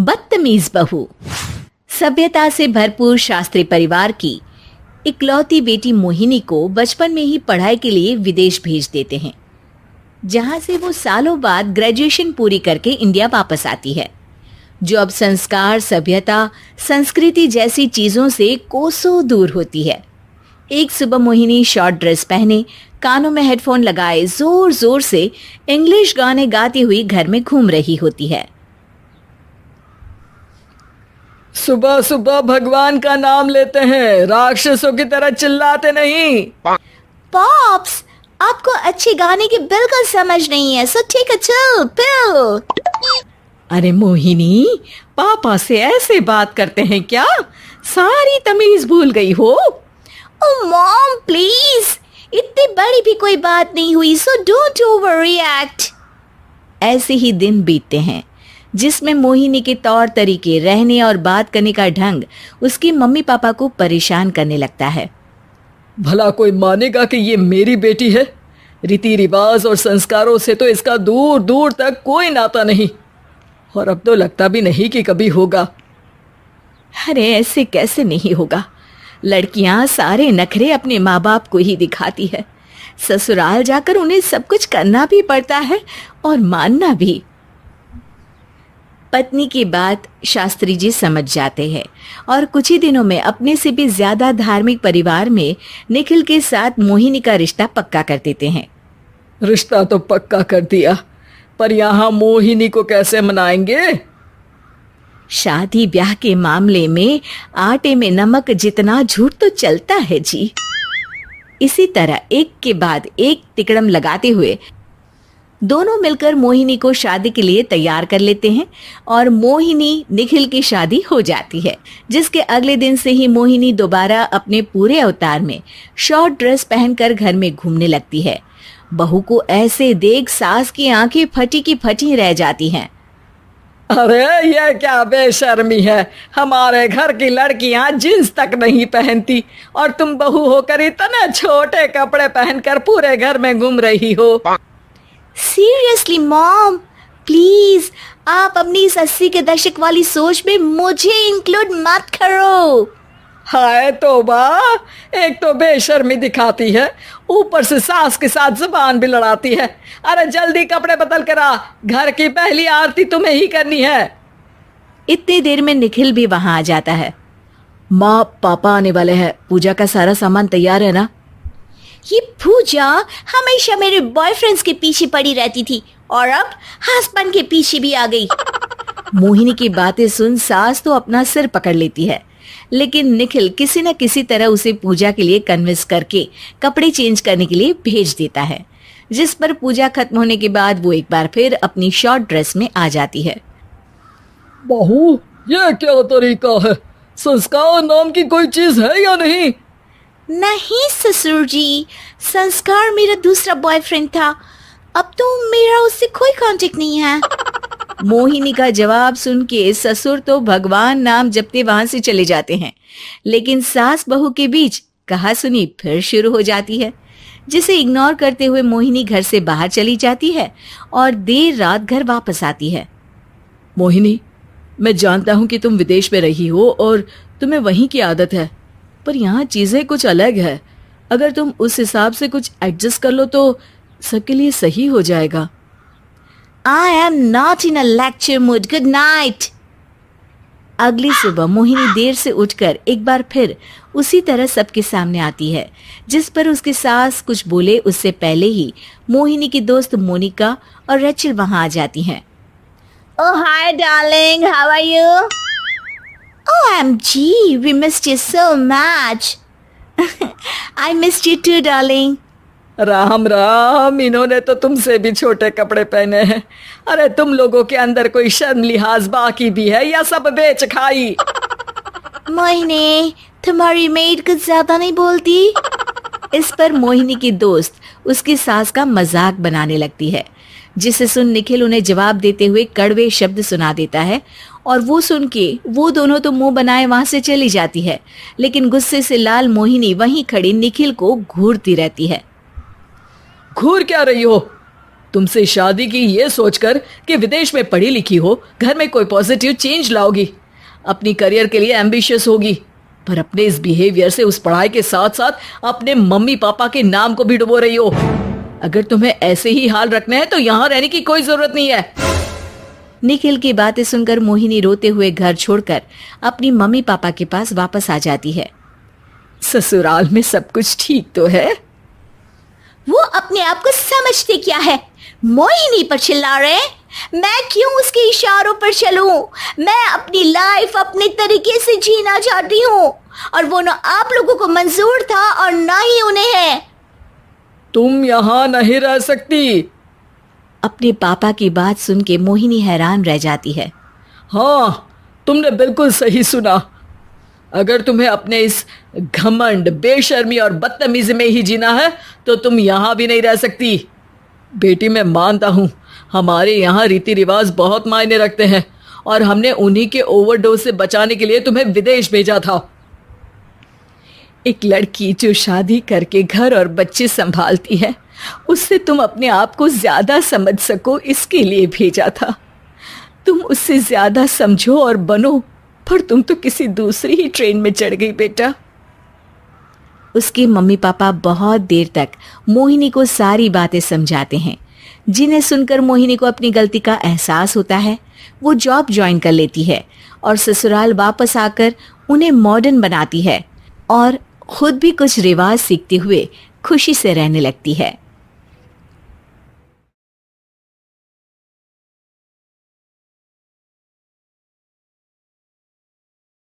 बदतमीज बहू। सभ्यता से भरपूर शास्त्री परिवार की इकलौती बेटी मोहिनी को बचपन में ही पढ़ाई के लिए विदेश भेज देते हैं, जहां से वो सालों बाद ग्रेजुएशन पूरी करके इंडिया वापस आती है, जो अब संस्कार, सभ्यता, संस्कृति जैसी चीजों से कोसों दूर होती है। एक सुबह मोहिनी शॉर्ट ड्रेस पहने, कानों में हेडफोन लगाए जोर जोर से इंग्लिश गाने गाती हुई घर में घूम रही होती है। सुबह सुबह भगवान का नाम लेते हैं, राक्षसों की तरह चिल्लाते नहीं। पॉप्स, आपको अच्छे गाने की बिल्कुल समझ नहीं है, सो ठीक है, चिल पिल। अरे मोहिनी, पापा से ऐसे बात करते हैं क्या? सारी तमीज भूल गई हो। ओह मॉम प्लीज, इतनी बड़ी भी कोई बात नहीं हुई, सो डोंट ओवर रिएक्ट। ऐसे ही दिन बीतते हैं जिसमें मोहिनी के तौर तरीके, रहने और बात करने का ढंग उसकी मम्मी पापा को परेशान करने लगता है। भला कोई मानेगा कि ये मेरी बेटी है? रीति रिवाज और संस्कारों से तो इसका दूर दूर तक कोई नाता नहीं, और अब तो लगता भी नहीं कि कभी होगा। अरे ऐसे कैसे नहीं होगा? लड़कियां सारे नखरे अपने माँ बाप को ही दिखाती है। ससुराल जाकर उन्हें सब कुछ करना भी पड़ता है और मानना भी। पत्नी की बात शास्त्री जी समझ जाते हैं और कुछ ही दिनों में अपने से भी ज्यादा धार्मिक परिवार में निखिल के साथ मोहिनी का रिश्ता पक्का कर देते हैं। रिश्ता तो पक्का कर दिया, पर यहाँ मोहिनी को कैसे मनाएंगे? शादी ब्याह के मामले में आटे में नमक जितना झूठ तो चलता है जी। इसी तरह एक के बाद एक तिकड़म लगाते हुए दोनों मिलकर मोहिनी को शादी के लिए तैयार कर लेते हैं और मोहिनी निखिल की शादी हो जाती है, जिसके अगले दिन से ही मोहिनी दोबारा अपने पूरे अवतार में शॉर्ट ड्रेस पहनकर घर में घूमने लगती है। बहू को ऐसे देख सास की आंखें फटी की फटी रह जाती हैं। अरे ये क्या बेशर्मी है, हमारे घर की लड़कियां जींस तक नहीं पहनती और तुम बहू होकर इतने छोटे कपड़े पहनकर पूरे घर में घूम रही हो। सीरियसली मॉम, प्लीज आप अपनी इस 80 के दशक वाली सोच में मुझे इंक्लूड मत करो। हाय तौबा, एक तो बेशर्मी दिखाती है, ऊपर से सास के साथ जुबान भी लड़ाती है। अरे जल्दी कपड़े बदल कर आ, घर की पहली आरती तुम्हें ही करनी है। इतनी देर में निखिल भी वहां आ जाता है। माँ पापा आने वाले हैं, पूजा का सारा सामान तैयार है ना? ये पूजा हमेशा मेरे बॉयफ्रेंड्स के पीछे पड़ी रहती थी और अब हस्बैंड के पीछे भी आ गई। मोहिनी की बातें सुन सास तो अपना सिर पकड़ लेती है, लेकिन निखिल किसी न किसी तरह उसे पूजा के लिए कन्विंस करके कपड़े चेंज करने के लिए भेज देता है, जिस पर पूजा खत्म होने के बाद वो एक बार फिर अपनी शॉर्ट ड्रेस में आ जाती है। बहू, ये क्या तरीका है? संस्कार नाम की कोई चीज है या नहीं? नहीं ससुर जी, संस्कार मेरा दूसरा बॉयफ्रेंड था, अब तो मेरा उससे कोई कांटेक्ट नहीं है। मोहिनी का जवाब सुन के ससुर तो भगवान नाम जपते वहां से चले जाते हैं, लेकिन सास बहू के बीच कहासुनी फिर शुरू हो जाती है, जिसे इग्नोर करते हुए मोहिनी घर से बाहर चली जाती है और देर रात घर वापस आती है। मोहिनी, मैं जानता हूँ कि तुम विदेश में रही हो और तुम्हें वहीं की आदत है, पर यहाँ चीजें कुछ अलग है। अगर तुम उस हिसाब से कुछ एडजस्ट कर लो तो सबके लिए सही हो जाएगा। I am not in a lecture mood. Good night. अगली सुबह मोहिनी देर से उठकर एक बार फिर उसी तरह सबके सामने आती है, जिस पर उसकी सास कुछ बोले उससे पहले ही मोहिनी की दोस्त मोनिका और रचिल वहां आ जाती हैं। Oh hi darling, how are you? OMG, we missed you so much. I missed you too darling. Ram Ram, इन्होंने तो तुमसे भी छोटे कपड़े पहने हैं। अरे तुम लोगों के अंदर कोई शर्म लिहाज बाकी भी है या सब बेच खाई? मोहिनी, तुम्हारी मेड कुछ ज्यादा नहीं बोलती? इस पर मोहिनी की दोस्त उसकी सास का मजाक बनाने लगती है, जिसे सुन निखिल उन्हें जवाब देते हुए कड़वे शब्द सुना देता है और वो सुन के वो दोनों तो मुंह बनाए वहां से चली जाती है, लेकिन गुस्से से लाल मोहिनी वहीं खड़ी निखिल को घूरती रहती है। घूर क्या रही हो? तुमसे शादी की ये सोचकर कि विदेश में पढ़ी लिखी हो, घर में कोई पॉजिटिव चेंज लाओगी, अपनी करियर के लिए एम्बिशियस होगी, पर अपने इस बिहेवियर से उस पढ़ाई के साथ साथ अपने मम्मी पापा के नाम को भी डुबो रही हो। अगर तुम्हें ऐसे ही हाल रखना है तो यहाँ रहने की कोई जरूरत नहीं है। निखिल की बातें सुनकर मोहिनी रोते हुए घर छोड़कर अपनी मम्मी पापा के पास वापस आ जाती है। ससुराल में सब कुछ ठीक तो है? वो अपने आप को समझते क्या है? मोहिनी पर चिल्ला रहे हैं? मैं क्यों उसके इशारों पर चलूं? मैं अपनी लाइफ अपने तरीके से जीना चाहती हूँ और वो ना आप लोगों को मंजूर था और ना ही उन्हें है। तुम यहाँ नहीं रह सकती। अपने पापा की बात सुन के मोहिनी हैरान रह जाती है। हाँ, तुमने बिल्कुल सही सुना। अगर तुम्हें अपने इस घमंड, बेशर्मी और बदतमीजी में ही जीना है तो तुम यहाँ भी नहीं रह सकती। बेटी, मैं मानता हूँ हमारे यहाँ रीति रिवाज बहुत मायने रखते हैं और हमने उन्हीं के ओवरडोज से बचाने के लिए तुम्हें विदेश भेजा था। एक लड़की जो शादी करके घर और बच्चे संभालती है, उससे तुम अपने आप को ज्यादा समझ सको इसके लिए भेजा था। तुम उससे ज्यादा समझो और बनो, पर तुम तो किसी दूसरी ही ट्रेन में चढ़ गई बेटा। उसके मम्मी पापा बहुत देर तक मोहिनी को सारी बातें समझाते हैं, जिन्हें सुनकर मोहिनी को अपनी गलती का एहसास होता है। वो जॉब ज्वाइन कर लेती है और ससुराल वापस आकर उन्हें मॉडर्न बनाती है और खुद भी कुछ रिवाज सीखते हुए खुशी से रहने लगती है।